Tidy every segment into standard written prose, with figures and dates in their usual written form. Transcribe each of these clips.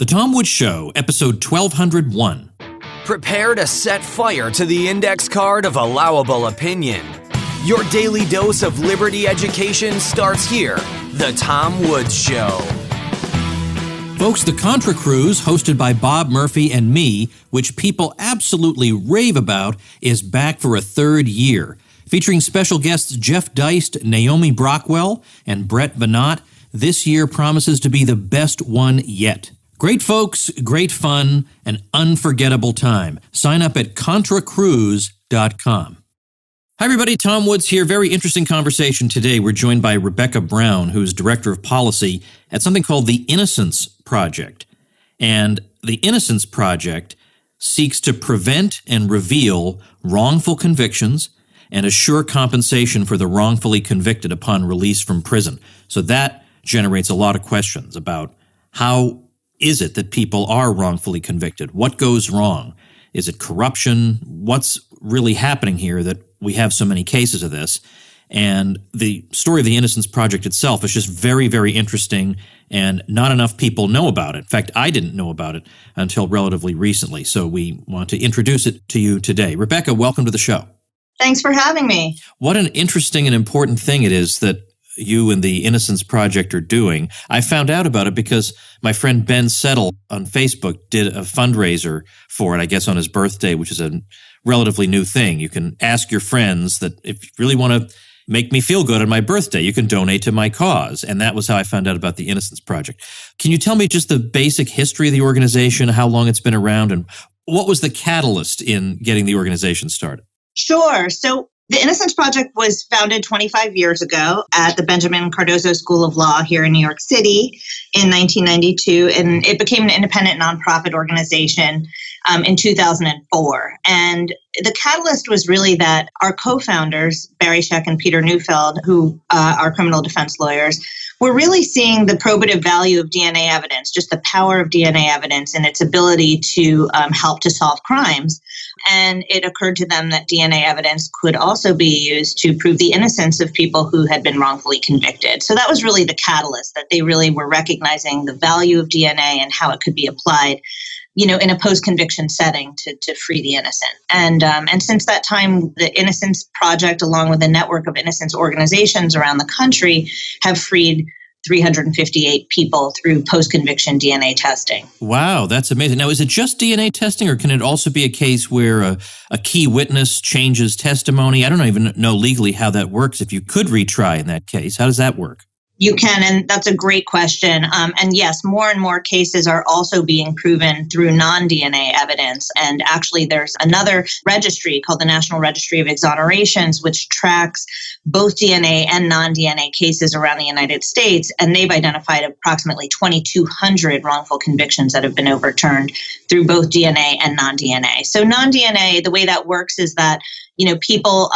The Tom Woods Show, episode 1201. Prepare to set fire to the index card of allowable opinion. Your daily dose of liberty education starts here. The Tom Woods Show. Folks, the Contra Cruise, hosted by Bob Murphy and me, which people absolutely rave about, is back for a third year. Featuring special guests Jeff Deist, Naomi Brockwell, and Brett Venat, this year promises to be the best one yet. Great folks, great fun, an unforgettable time. Sign up at ContraCruise.com. Hi, everybody. Tom Woods here. Very interesting conversation today. We're joined by Rebecca Brown, who's Director of Policy at something called the Innocence Project. And the Innocence Project seeks to prevent and reveal wrongful convictions and assure compensation for the wrongfully convicted upon release from prison. So that generates a lot of questions about how is it that people are wrongfully convicted? What goes wrong? Is it corruption? What's really happening here that we have so many cases of this? And the story of the Innocence Project itself is just very, very interesting, and not enough people know about it. In fact, I didn't know about it until relatively recently, so we want to introduce it to you today. Rebecca, welcome to the show. Thanks for having me. What an interesting and important thing it is that you and the Innocence Project are doing. I found out about it because my friend Ben Settle on Facebook did a fundraiser for it, I guess on his birthday, which is a relatively new thing. You can ask your friends that if you really want to make me feel good on my birthday, you can donate to my cause. And that was how I found out about the Innocence Project. Can you tell me just the basic history of the organization, how long it's been around, and what was the catalyst in getting the organization started? Sure. So the Innocence Project was founded 25 years ago at the Benjamin Cardozo School of Law here in New York City in 1992, and it became an independent nonprofit organization in 2004. And the catalyst was really that our co-founders, Barry Scheck and Peter Neufeld, who are criminal defense lawyers, were really seeing the probative value of DNA evidence, just the power of DNA evidence and its ability to help to solve crimes. And it occurred to them that DNA evidence could also be used to prove the innocence of people who had been wrongfully convicted. So that was really the catalyst, that they really were recognizing the value of DNA and how it could be applied, you know, in a post-conviction setting to free the innocent. And since that time, the Innocence Project, along with a network of innocence organizations around the country, have freed 358 people through post-conviction DNA testing. Wow, that's amazing. Now, is it just DNA testing, or can it also be a case where a key witness changes testimony? I don't even know legally how that works. If you could retry in that case, how does that work? You can, and that's a great question. And yes, more and more cases are also being proven through non-DNA evidence. And actually, there's another registry called the National Registry of Exonerations, which tracks both DNA and non-DNA cases around the United States. And they've identified approximately 2,200 wrongful convictions that have been overturned through both DNA and non-DNA. So non-DNA, the way that works is that people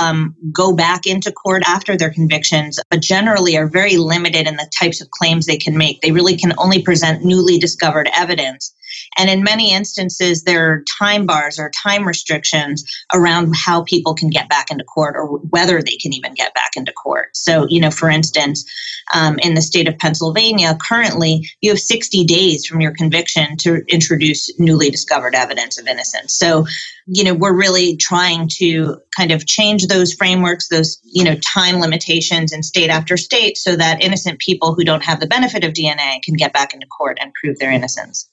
go back into court after their convictions, but generally are very limited in the types of claims they can make. They really can only present newly discovered evidence. And in many instances, there are time bars or time restrictions around how people can get back into court or whether they can even get back into court. So, for instance, in the state of Pennsylvania, currently you have 60 days from your conviction to introduce newly discovered evidence of innocence. So, we're really trying to kind of change those frameworks, those, time limitations in state after state so that innocent people who don't have the benefit of DNA can get back into court and prove their innocence.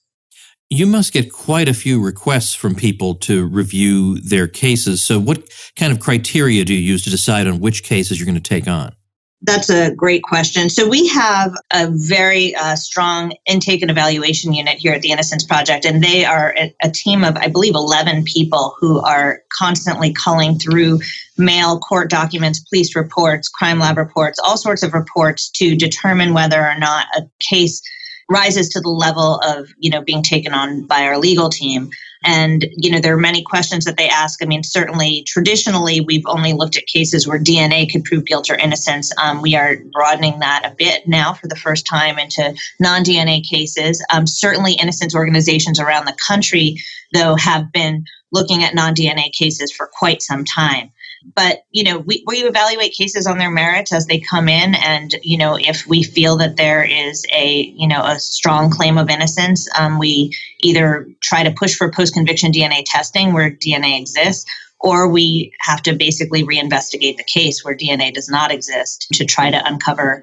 You must get quite a few requests from people to review their cases. So what kind of criteria do you use to decide on which cases you're going to take on? That's a great question. So we have a very strong intake and evaluation unit here at the Innocence Project, and they are a team of, I believe, 11 people who are constantly culling through mail, court documents, police reports, crime lab reports, all sorts of reports to determine whether or not a case rises to the level of, being taken on by our legal team. And, there are many questions that they ask. I mean, certainly, traditionally, we've only looked at cases where DNA could prove guilt or innocence. We are broadening that a bit now for the first time into non-DNA cases. Certainly, innocence organizations around the country, though, have been looking at non-DNA cases for quite some time. But, we evaluate cases on their merits as they come in. And, if we feel that there is a strong claim of innocence, we either try to push for post-conviction DNA testing where DNA exists, or we have to basically reinvestigate the case where DNA does not exist to try to uncover,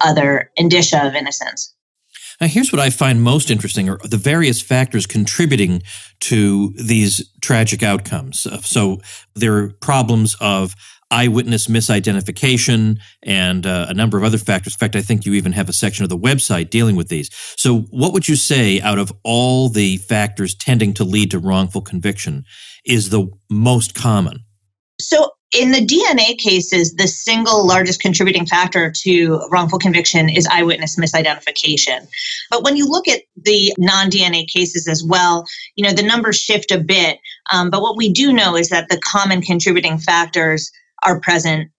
other indicia of innocence. Now, here's what I find most interesting are the various factors contributing to these tragic outcomes. So there are problems of eyewitness misidentification and a number of other factors. In fact, I think you even have a section of the website dealing with these. So what would you say out of all the factors tending to lead to wrongful conviction is the most common? So in the DNA cases, the single largest contributing factor to wrongful conviction is eyewitness misidentification. But when you look at the non-DNA cases as well, the numbers shift a bit. But what we do know is that the common contributing factors are present,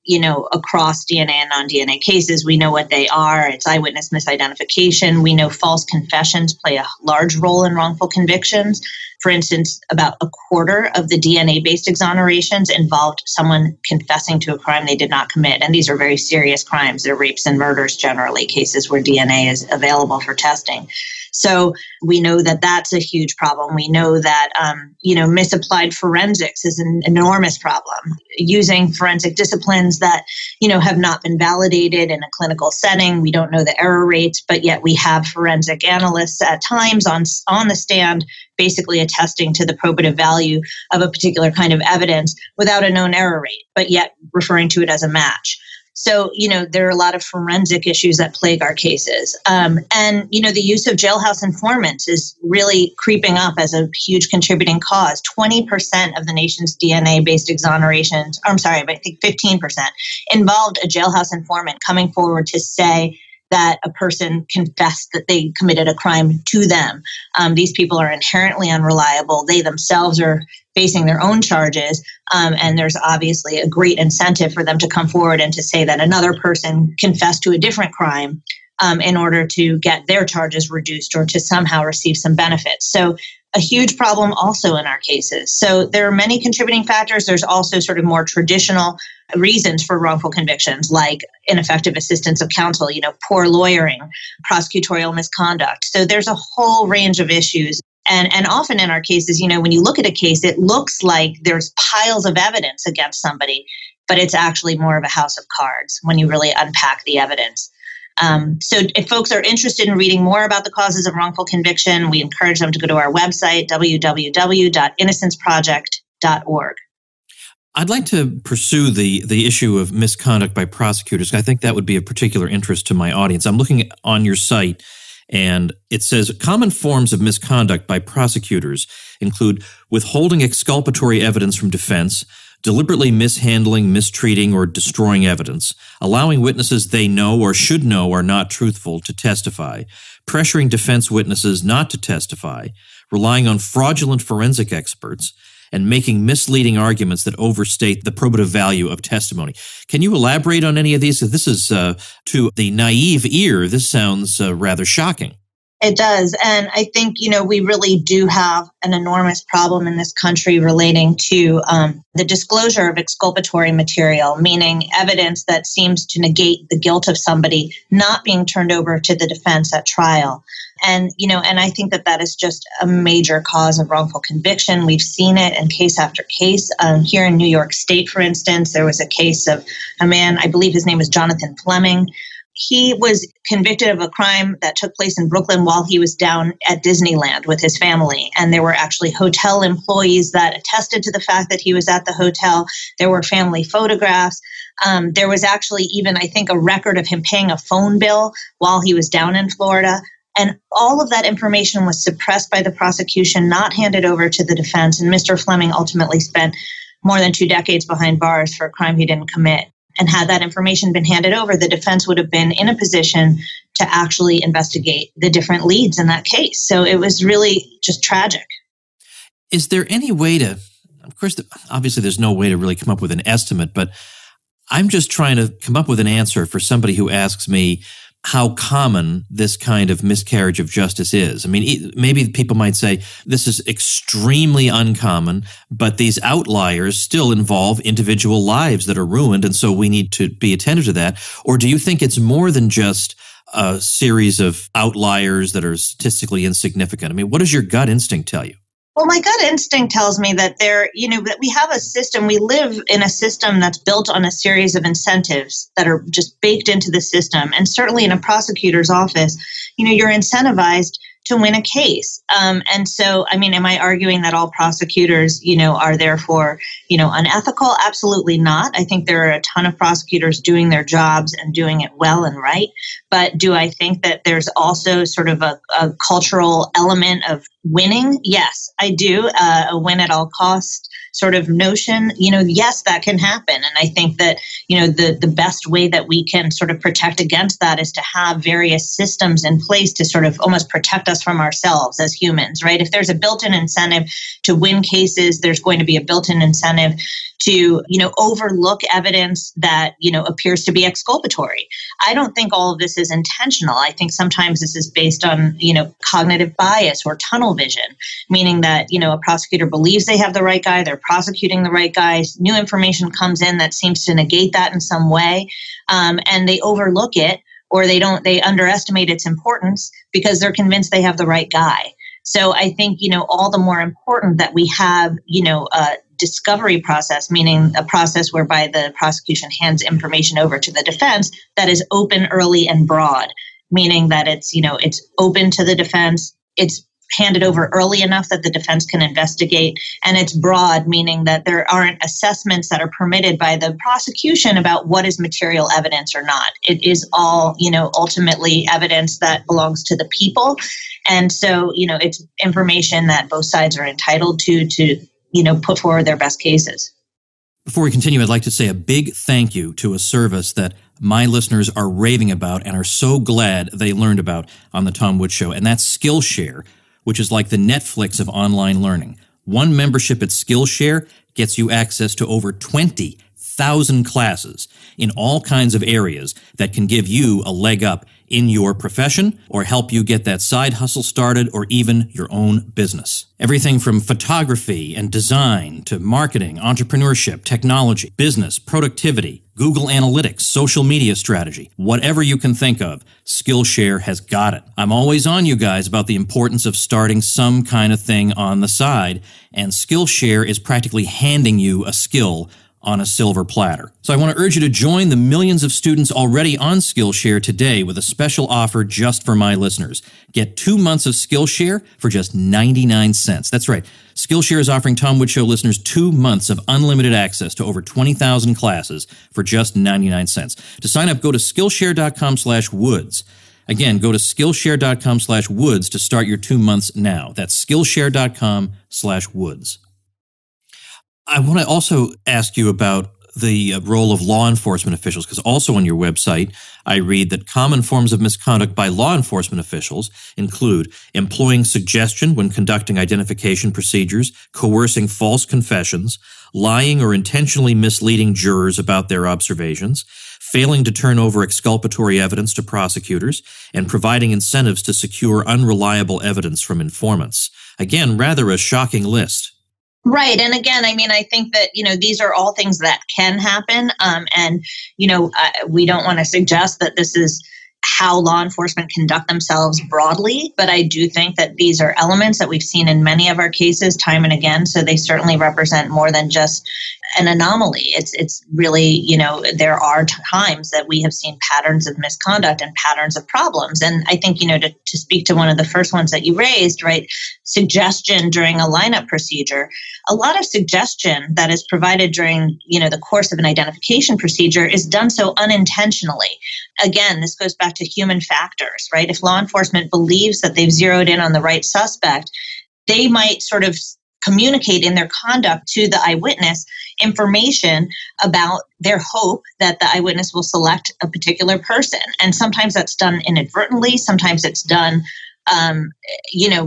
across DNA and non-DNA cases. We know what they are. It's eyewitness misidentification. We know false confessions play a large role in wrongful convictions. For instance, about a quarter of the DNA-based exonerations involved someone confessing to a crime they did not commit. And these are very serious crimes. They're rapes and murders generally, cases where DNA is available for testing. So we know that that's a huge problem. We know that, misapplied forensics is an enormous problem. Using forensic disciplines that, have not been validated in a clinical setting. We don't know the error rates, but yet we have forensic analysts at times on the stand basically attesting to the probative value of a particular kind of evidence without a known error rate, but yet referring to it as a match. So, there are a lot of forensic issues that plague our cases. And, the use of jailhouse informants is really creeping up as a huge contributing cause. 20% of the nation's DNA-based exonerations, I think 15%, involved a jailhouse informant coming forward to say that a person confessed that they committed a crime to them. These people are inherently unreliable. They themselves are facing their own charges, and there's obviously a great incentive for them to come forward and to say that another person confessed to a different crime in order to get their charges reduced or to somehow receive some benefits. So a huge problem also in our cases. So there are many contributing factors. There's also sort of more traditional reasons for wrongful convictions, like ineffective assistance of counsel, poor lawyering, prosecutorial misconduct. So there's a whole range of issues. And often in our cases, when you look at a case, it looks like there's piles of evidence against somebody, but it's actually more of a house of cards when you really unpack the evidence. So if folks are interested in reading more about the causes of wrongful conviction, we encourage them to go to our website, www.innocenceproject.org. I'd like to pursue the issue of misconduct by prosecutors. I think that would be of particular interest to my audience. I'm looking on your site, and it says common forms of misconduct by prosecutors include withholding exculpatory evidence from defense, deliberately mishandling, mistreating, or destroying evidence, allowing witnesses they know or should know are not truthful to testify, pressuring defense witnesses not to testify, relying on fraudulent forensic experts, and making misleading arguments that overstate the probative value of testimony. Can you elaborate on any of these? This is, to the naive ear, this sounds rather shocking. It does. And I think, we really do have an enormous problem in this country relating to the disclosure of exculpatory material, meaning evidence that seems to negate the guilt of somebody not being turned over to the defense at trial. And, and I think that is just a major cause of wrongful conviction. We've seen it in case after case. Here in New York State, for instance, there was a case of a man, I believe his name was Jonathan Fleming. He was convicted of a crime that took place in Brooklyn while he was down at Disneyland with his family. And there were actually hotel employees that attested to the fact that he was at the hotel. There were family photographs. There was actually even, I think, a record of him paying a phone bill while he was down in Florida. And all of that information was suppressed by the prosecution, not handed over to the defense. And Mr. Fleming ultimately spent more than 2 decades behind bars for a crime he didn't commit. And had that information been handed over, the defense would have been in a position to actually investigate the different leads in that case. So it was really just tragic. Is there any way to, of course, obviously there's no way to really come up with an estimate, but I'm just trying to come up with an answer for somebody who asks me, how common this kind of miscarriage of justice is. I mean, maybe people might say this is extremely uncommon, but these outliers still involve individual lives that are ruined, and so we need to be attentive to that. Or do you think it's more than just a series of outliers that are statistically insignificant? I mean, what does your gut instinct tell you? Well, my gut instinct tells me that that we have a system, we live in a system that's built on a series of incentives that are just baked into the system. And certainly in a prosecutor's office, you're incentivized to win a case. And so, I mean, am I arguing that all prosecutors, are therefore, unethical? Absolutely not. I think there are a ton of prosecutors doing their jobs and doing it well and right. But do I think that there's also sort of a cultural element of winning? Yes, I do. A win at all costs sort of notion, yes, that can happen. And I think that, the best way that we can sort of protect against that is to have various systems in place to sort of almost protect us from ourselves as humans, right? If there's a built-in incentive to win cases, there's going to be a built-in incentive to, overlook evidence that, appears to be exculpatory. I don't think all of this is intentional. I think sometimes this is based on, cognitive bias or tunnel vision, meaning that, a prosecutor believes they have the right guy, they're prosecuting the right guy, new information comes in that seems to negate that in some way, and they overlook it, or they underestimate its importance because they're convinced they have the right guy. So I think, all the more important that we have, a discovery process, meaning a process whereby the prosecution hands information over to the defense that is open, early, and broad, meaning that it's open to the defense, it's handed over early enough that the defense can investigate, and it's broad, meaning that there aren't assessments that are permitted by the prosecution about what is material evidence or not. It is all, ultimately evidence that belongs to the people. And so, it's information that both sides are entitled to put forward their best cases. Before we continue, I'd like to say a big thank you to a service that my listeners are raving about and are so glad they learned about on the Tom Woods Show, and that's Skillshare, which is like the Netflix of online learning. One membership at Skillshare gets you access to over 20,000 classes in all kinds of areas that can give you a leg up in your profession or help you get that side hustle started or even your own business. Everything from photography and design to marketing, entrepreneurship, technology, business, productivity, Google Analytics, social media strategy, whatever you can think of, Skillshare has got it. I'm always on you guys about the importance of starting some kind of thing on the side, and Skillshare is practically handing you a skill on a silver platter. So I want to urge you to join the millions of students already on Skillshare today with a special offer just for my listeners. Get 2 months of Skillshare for just 99 cents. That's right. Skillshare is offering Tom Woods Show listeners 2 months of unlimited access to over 20,000 classes for just 99 cents. To sign up, go to Skillshare.com/Woods. Again, go to Skillshare.com/Woods to start your 2 months now. That's Skillshare.com/Woods. I want to also ask you about the role of law enforcement officials, because also on your website, I read that common forms of misconduct by law enforcement officials include employing suggestion when conducting identification procedures, coercing false confessions, lying or intentionally misleading jurors about their observations, failing to turn over exculpatory evidence to prosecutors, and providing incentives to secure unreliable evidence from informants. Again, rather a shocking list. Right. And again, I mean, I think that, these are all things that can happen. And we don't want to suggest that this is how law enforcement conduct themselves broadly, but I do think that these are elements that we've seen in many of our cases time and again. So they certainly represent more than just an anomaly. It's really, there are times that we have seen patterns of misconduct and patterns of problems. And I think, to speak to one of the first ones that you raised, right, suggestion during a lineup procedure, a lot of suggestion that is provided during, the course of an identification procedure is done so unintentionally. Again, this goes back to human factors, right? If law enforcement believes that they've zeroed in on the right suspect, they might sort of communicate in their conduct to the eyewitness information about their hope that the eyewitness will select a particular person. And sometimes that's done inadvertently. Sometimes it's done,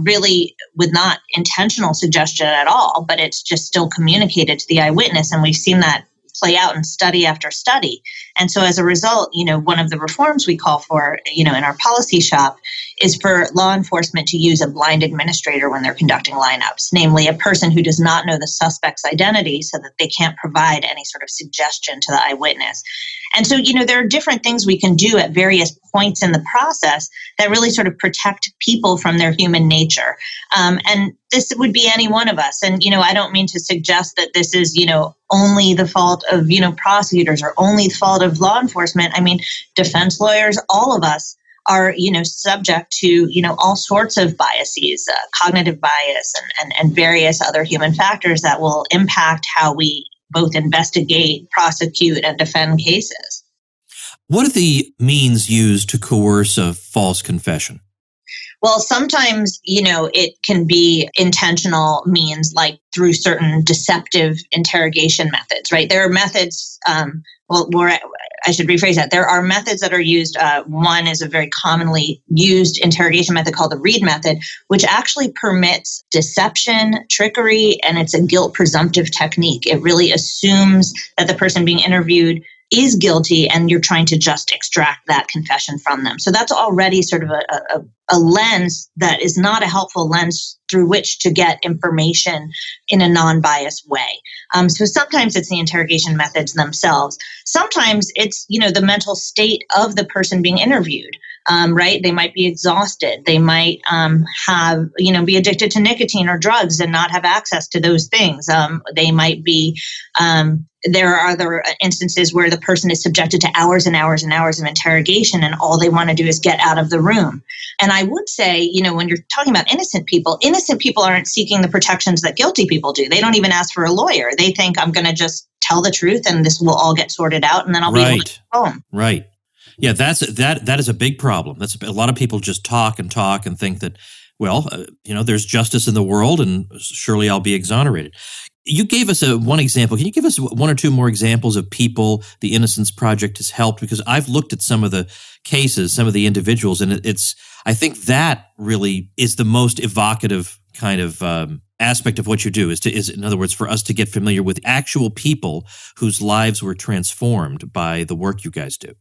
really with not intentional suggestion at all, but it's just still communicated to the eyewitness. And we've seen that play out in study after study. And so as a result, one of the reforms we call for, in our policy shop is for law enforcement to use a blind administrator when they're conducting lineups, namely a person who does not know the suspect's identity so that they can't provide any sort of suggestion to the eyewitness. And so, there are different things we can do at various points in the process that really sort of protect people from their human nature. And this would be any one of us. And, I don't mean to suggest that this is, only the fault of, prosecutors or only the fault of law enforcement. I mean, defense lawyers, all of us are, subject to, all sorts of biases, cognitive bias and various other human factors that will impact how we both investigate, prosecute, and defend cases. What are the means used to coerce a false confession? Well, sometimes, it can be intentional means like through certain deceptive interrogation methods, right? There are methods, I should rephrase that. There are methods that are used. One is a very commonly used interrogation method called the Reed method, which actually permits deception, trickery, and it's a guilt presumptive technique. It really assumes that the person being interviewed is guilty and you're trying to just extract that confession from them. So that's already sort of a lens that is not a helpful lens through which to get information in a non-biased way. So sometimes it's the interrogation methods themselves. Sometimes it's, the mental state of the person being interviewed, right? They might be exhausted. They might have, be addicted to nicotine or drugs and not have access to those things. They might be, there are other instances where the person is subjected to hours and hours and hours of interrogation and all they want to do is get out of the room. And I would say, when you're talking about innocent people aren't seeking the protections that guilty people do. They don't even ask for a lawyer. They think I'm going to just tell the truth and this will all get sorted out and then I'll be able to go home. Right. Yeah, that is a big problem. That's a lot of people just talk and think that, there's justice in the world and surely I'll be exonerated. You gave us one example. Can you give us one or two more examples of people the Innocence Project has helped? Because I've looked at some of the cases, some of the individuals, and I think that really is the most evocative kind of aspect of what you do is in other words, for us to get familiar with actual people whose lives were transformed by the work you guys do.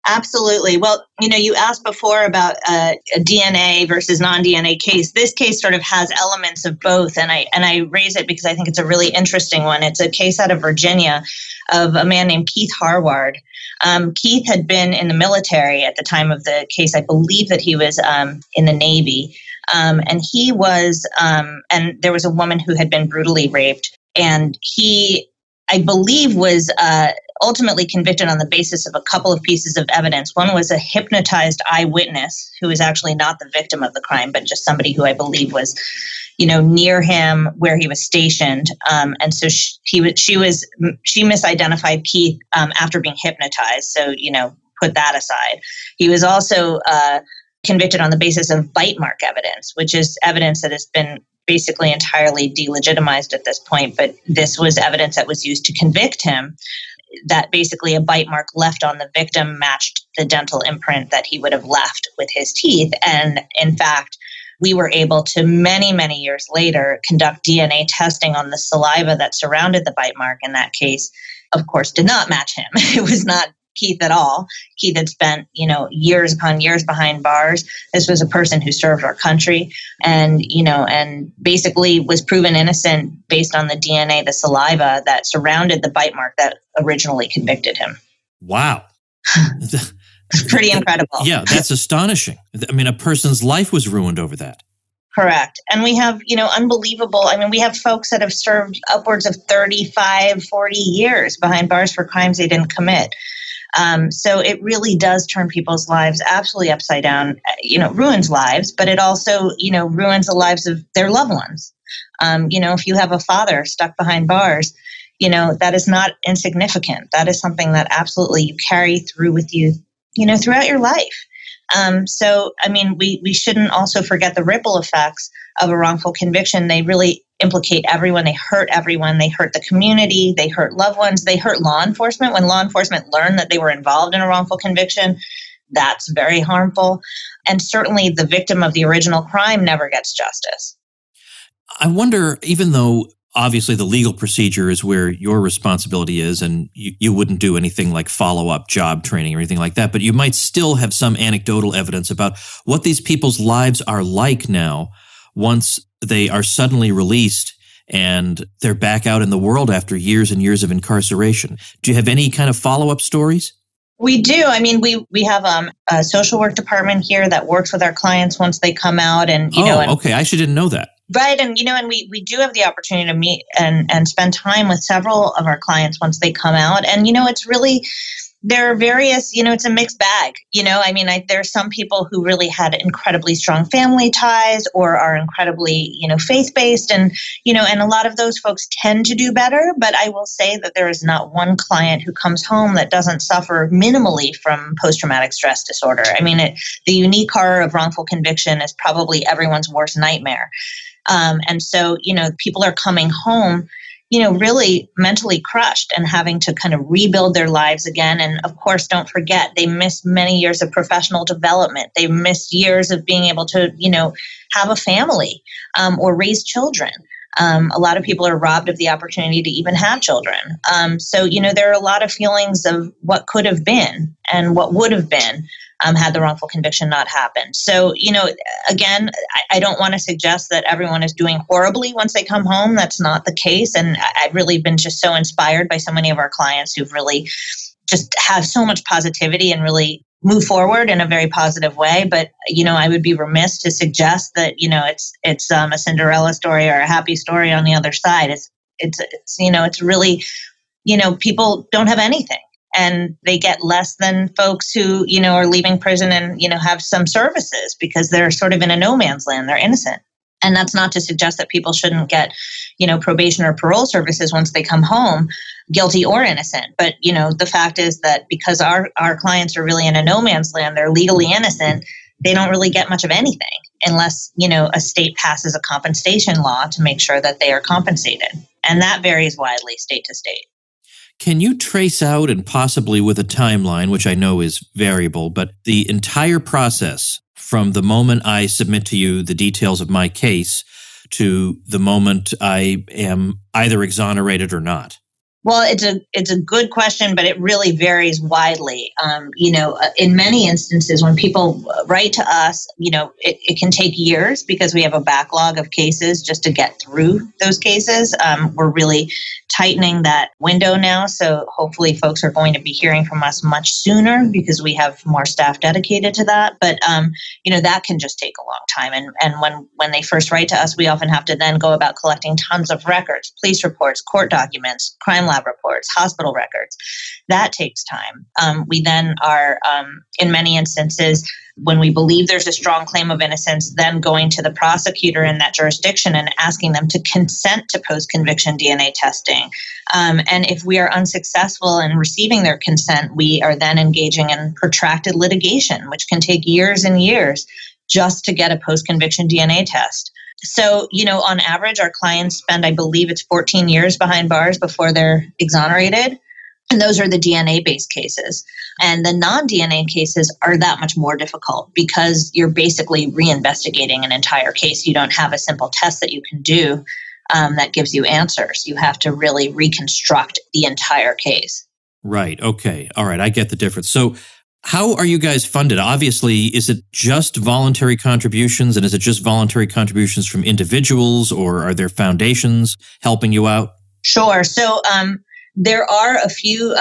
Absolutely. Well, you asked before about a DNA versus non-DNA case. This case sort of has elements of both, and I raise it because I think it's a really interesting one. It's a case out of Virginia of a man named Keith Harward. Keith had been in the military at the time of the case. I believe that he was in the Navy, and he was, and there was a woman who had been brutally raped, and he, I believe, was ultimately convicted on the basis of a couple of pieces of evidence. One was a hypnotized eyewitness who was actually not the victim of the crime, but just somebody who I believe was, near him where he was stationed. And so she misidentified Keith after being hypnotized. So, put that aside. He was also convicted on the basis of bite mark evidence, which is evidence that has been basically entirely delegitimized at this point. But this was evidence that was used to convict him, that basically a bite mark left on the victim matched the dental imprint that he would have left with his teeth. And in fact, we were able to many, many years later conduct DNA testing on the saliva that surrounded the bite mark. In that case, of course, did not match him. It was not Keith at all. Keith had spent, years upon years behind bars. This was a person who served our country and basically was proven innocent based on the DNA, the saliva that surrounded the bite mark that originally convicted him. Wow. It's pretty incredible. Yeah, that's astonishing. I mean, a person's life was ruined over that. Correct. And we have, unbelievable. We have folks that have served upwards of 35, 40 years behind bars for crimes they didn't commit. So it really does turn people's lives absolutely upside down, ruins lives, but it also, ruins the lives of their loved ones. If you have a father stuck behind bars, that is not insignificant. That is something that absolutely you carry through with you, throughout your life. We shouldn't also forget the ripple effects of a wrongful conviction. They really implicate everyone. They hurt everyone. They hurt the community. They hurt loved ones. They hurt law enforcement. When law enforcement learn that they were involved in a wrongful conviction, that's very harmful. And certainly the victim of the original crime never gets justice. I wonder, even though obviously the legal procedure is where your responsibility is, and you wouldn't do anything like follow-up job training or anything like that, but you might still have some anecdotal evidence about what these people's lives are like now once they are suddenly released and they're back out in the world after years and years of incarceration. Do you have any kind of follow-up stories? We do. I mean, we have a social work department here that works with our clients once they come out, and okay. I actually didn't know that. Right. And, and we do have the opportunity to meet and spend time with several of our clients once they come out. And, it's really, there are various, it's a mixed bag. There are some people who really had incredibly strong family ties or are incredibly, faith-based. And, and a lot of those folks tend to do better. But I will say that there is not one client who comes home that doesn't suffer minimally from post-traumatic stress disorder. The unique horror of wrongful conviction is probably everyone's worst nightmare. And so, people are coming home, really mentally crushed and having to kind of rebuild their lives again. And of course, don't forget, they missed many years of professional development. They missed years of being able to, have a family or raise children. A lot of people are robbed of the opportunity to even have children. So, there are a lot of feelings of what could have been and what would have been had the wrongful conviction not happened. So, again, I don't want to suggest that everyone is doing horribly once they come home. That's not the case. And I've really been just so inspired by so many of our clients who've really just have so much positivity and really move forward in a very positive way. But, I would be remiss to suggest that, it's a Cinderella story or a happy story on the other side. It's really, people don't have anything. And they get less than folks who, are leaving prison and, have some services because they're sort of in a no man's land. They're innocent. And that's not to suggest that people shouldn't get, probation or parole services once they come home, guilty or innocent. But, the fact is that because our clients are really in a no man's land, they're legally innocent, they don't really get much of anything unless, a state passes a compensation law to make sure that they are compensated. And that varies widely state to state. Can you trace out, and possibly with a timeline, which I know is variable, but the entire process from the moment I submit to you the details of my case to the moment I am either exonerated or not? Well, it's a good question, but it really varies widely. In many instances, when people write to us, it can take years because we have a backlog of cases just to get through those cases. We're really tightening that window now. So hopefully folks are going to be hearing from us much sooner because we have more staff dedicated to that. But, that can just take a long time. And when they first write to us, we often have to then go about collecting tons of records, police reports, court documents, crime lab reports, hospital records. That takes time. We then are, in many instances, when we believe there's a strong claim of innocence, then going to the prosecutor in that jurisdiction and asking them to consent to post-conviction DNA testing. And if we are unsuccessful in receiving their consent, we are then engaging in protracted litigation, which can take years and years just to get a post-conviction DNA test. So, on average, our clients spend, I believe it's 14 years behind bars before they're exonerated. And those are the DNA-based cases. And the non-DNA cases are that much more difficult because you're basically reinvestigating an entire case. You don't have a simple test that you can do that gives you answers. You have to really reconstruct the entire case. Right. Okay. All right. I get the difference. So how are you guys funded? Obviously, is it just voluntary contributions, and is it just voluntary contributions from individuals, or are there foundations helping you out? Sure. So there are a few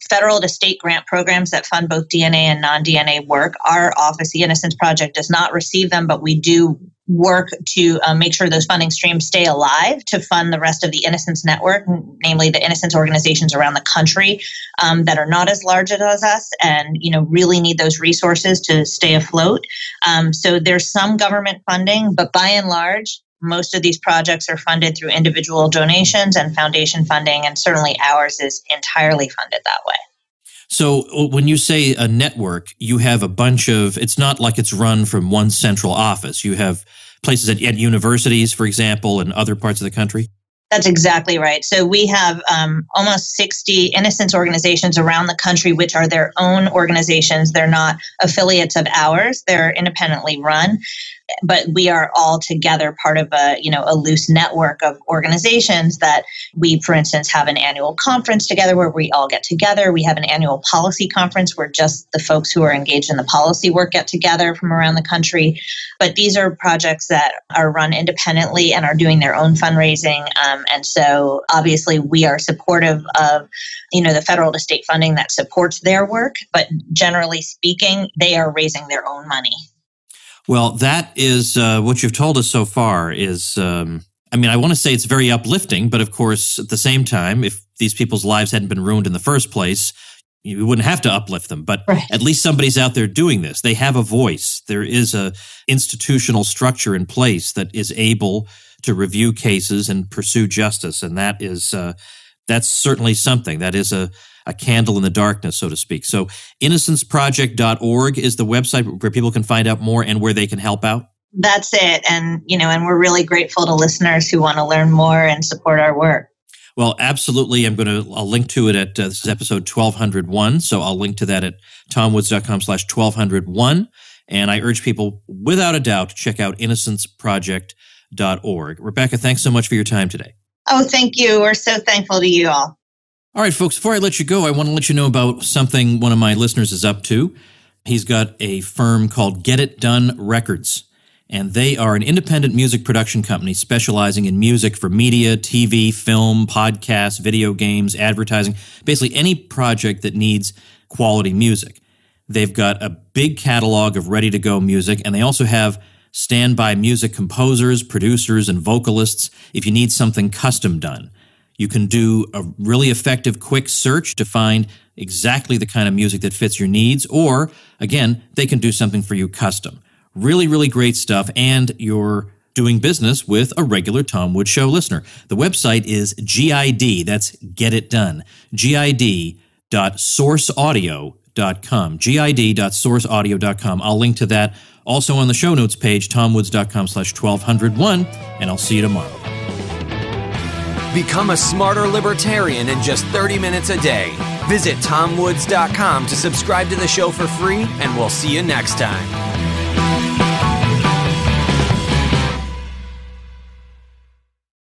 federal to state grant programs that fund both DNA and non-DNA work. Our office, the Innocence Project, does not receive them, but we do work to make sure those funding streams stay alive to fund the rest of the Innocence Network, namely the innocence organizations around the country that are not as large as us and really need those resources to stay afloat. So there's some government funding, but by and large, most of these projects are funded through individual donations and foundation funding, and certainly ours is entirely funded that way. So when you say a network, you have a bunch of, it's not like it's run from one central office. You have places at universities, for example, and other parts of the country? That's exactly right. So we have almost 60 innocence organizations around the country, which are their own organizations. They're not affiliates of ours. They're independently run. but we are all together part of a loose network of organizations that we, for instance, have an annual conference together where we all get together. We have an annual policy conference where just the folks who are engaged in the policy work get together from around the country. But these are projects that are run independently and are doing their own fundraising. And so obviously we are supportive of, the federal to state funding that supports their work. But generally speaking, they are raising their own money. Well, that is what you've told us so far is, I want to say it's very uplifting, but of course, at the same time, if these people's lives hadn't been ruined in the first place, you wouldn't have to uplift them. But right. At least somebody's out there doing this. They have a voice. There is a institutional structure in place that is able to review cases and pursue justice. And that is, that's certainly something. That is a candle in the darkness, so to speak. So innocenceproject.org is the website where people can find out more and where they can help out. That's it. And, and we're really grateful to listeners who want to learn more and support our work. Well, absolutely. I'll link to it at, this is episode 1201. So I'll link to that at tomwoods.com/1201. And I urge people, without a doubt, to check out innocenceproject.org. Rebecca, thanks so much for your time today. Oh, thank you. We're so thankful to you all. All right, folks, before I let you go, I want to let you know about something one of my listeners is up to. He's got a firm called Get It Done Records, and they are an independent music production company specializing in music for media, TV, film, podcasts, video games, advertising, basically any project that needs quality music. They've got a big catalog of ready-to-go music, and they also have standby music composers, producers, and vocalists if you need something custom done. You can do a really effective quick search to find exactly the kind of music that fits your needs, or, again, they can do something for you custom. Really, really great stuff, and you're doing business with a regular Tom Woods Show listener. The website is GID, that's Get It Done, GID.sourceaudio.com, GID.sourceaudio.com. I'll link to that also on the show notes page, tomwoods.com/1201, and I'll see you tomorrow. Become a smarter libertarian in just 30 minutes a day. Visit tomwoods.com to subscribe to the show for free, and we'll see you next time.